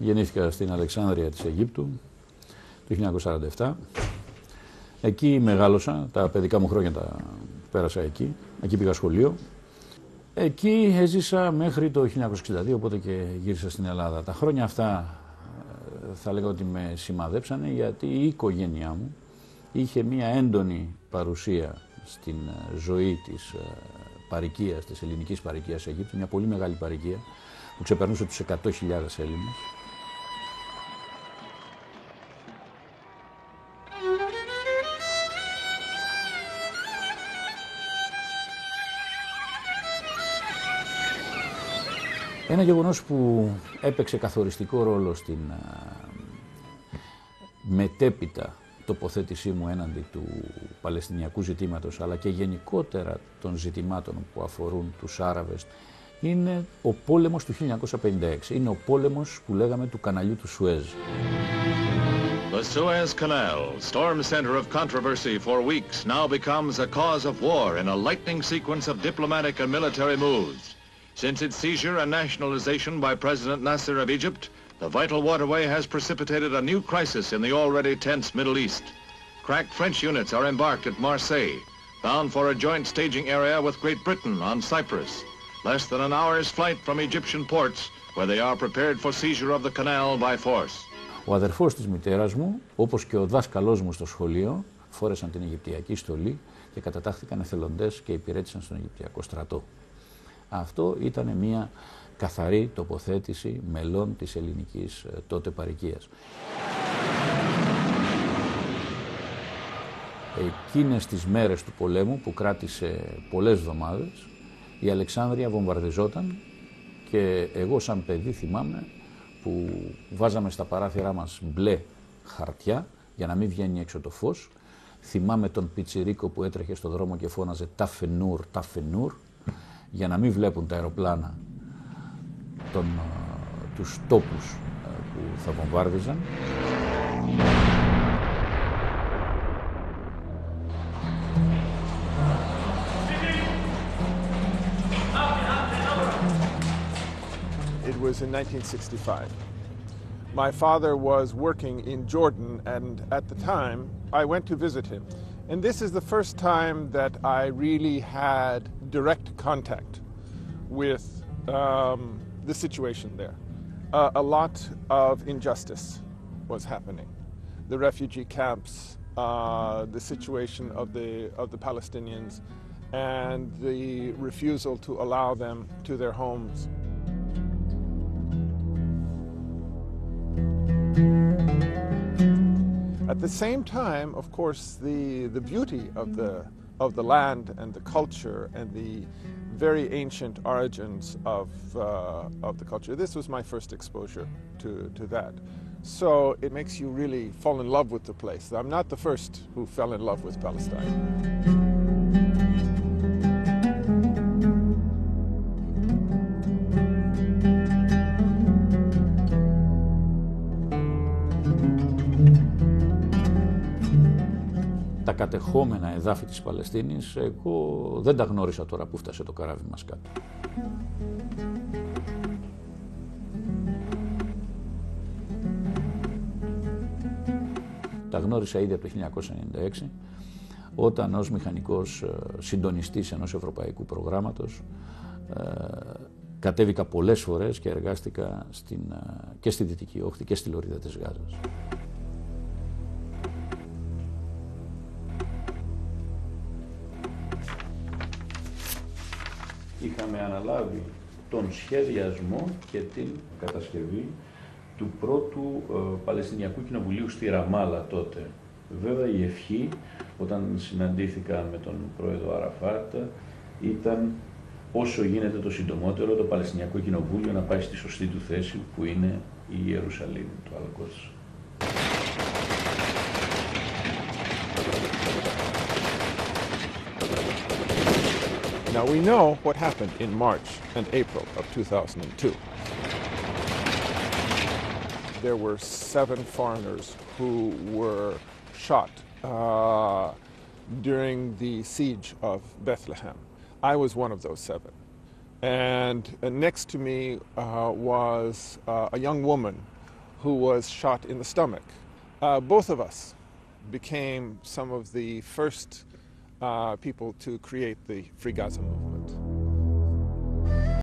Γεννήθηκα στην Αλεξάνδρεια της Αιγύπτου το 1947. Εκεί μεγάλωσα, τα παιδικά μου χρόνια τα πέρασα εκεί. Εκεί πήγα σχολείο. Εκεί έζησα μέχρι το 1962, οπότε και γύρισα στην Ελλάδα. Τα χρόνια αυτά θα λέγω ότι με σημαδέψανε, γιατί η οικογένειά μου είχε μια έντονη παρουσία στην ζωή της παροικίας, της ελληνικής παροικίας Αιγύπτου, μια πολύ μεγάλη παροικία που ξεπερνούσε τους 100.000 Έλληνες. Ένα γεγονός που έπαιξε καθοριστικό ρόλο στην μετέπειτα τοποθέτησή μου έναντι του Παλαιστινιακού ζητήματος, αλλά και γενικότερα των ζητημάτων που αφορούν τους Άραβες, είναι ο πόλεμος του 1956. Είναι ο πόλεμος που λέγαμε του καναλιού του Σουέζ. The Suez Canal, storm center of controversy for weeks, now becomes a cause of war in a lightning sequence of diplomatic and military moves. Since its seizure and nationalization by President Nasser of Egypt, the vital waterway has precipitated a new crisis in the already tense Middle East. Crack French units are embarked at Marseille, bound for a joint staging area with Great Britain on Cyprus. Less than an hour's flight from Egyptian ports, where they are prepared for seizure of the canal by force. Ο αδερφός της μητέρας μου, όπως και ο δάσκαλός μου στο σχολείο, φόρεσαν την Αιγυπτιακή στολή και κατατάχθηκαν εθελοντές και υπηρέτησαν στον Αιγυπτιακό στρατό. Αυτό ήταν μια καθαρή τοποθέτηση μελών της ελληνικής τότε παροικίας. Εκείνες τις μέρες του πολέμου, που κράτησε πολλές εβδομάδες, η Αλεξάνδρεια βομβαρδιζόταν και εγώ σαν παιδί θυμάμαι που βάζαμε στα παράθυρά μας μπλε χαρτιά για να μην βγαίνει έξω το φως. Θυμάμαι τον πιτσιρίκο που έτρεχε στο δρόμο και φώναζε «Ταφενούρ, Ταφενούρ», για να μην βλέπουν τα αεροπλάνα τους τόπους που θα βομβάρδιζαν. It was in 1965. My father was working in Jordan, and at the time I went to visit him. And this is the first time that I really had direct contact with the situation there. A lot of injustice was happening. The refugee camps, the situation of the Palestinians, and the refusal to allow them to their homes. At the same time, of course, the beauty of the land and the culture and the very ancient origins of the culture. This was my first exposure to that. So it makes you really fall in love with the place. I'm not the first who fell in love with Palestine. Τα κατεχόμενα εδάφη της Παλαιστίνης, εγώ δεν τα γνώρισα τώρα που φτάσε το καράβι μας κάτω. Τα γνώρισα ήδη από το 1996, όταν ως μηχανικός συντονιστής ενός ευρωπαϊκού προγράμματος κατέβηκα πολλές φορές και εργάστηκα και στη Δυτική Όχθη και στη Λωρίδα της Γάζας. Είχαμε αναλάβει τον σχεδιασμό και την κατασκευή του πρώτου Παλαιστινιακού Κοινοβουλίου στη Ραμάλα τότε. Βέβαια η ευχή, όταν συναντήθηκα με τον πρόεδρο Αραφάτ, ήταν όσο γίνεται το συντομότερο το Παλαιστινιακό Κοινοβούλιο να πάει στη σωστή του θέση, που είναι η Ιερουσαλήμ, το Αλ-Κόντς. Now we know what happened in March and April of 2002. There were 7 foreigners who were shot during the siege of Bethlehem. I was one of those 7. And next to me was a young woman who was shot in the stomach. Both of us became some of the first people to create the Free Gaza movement.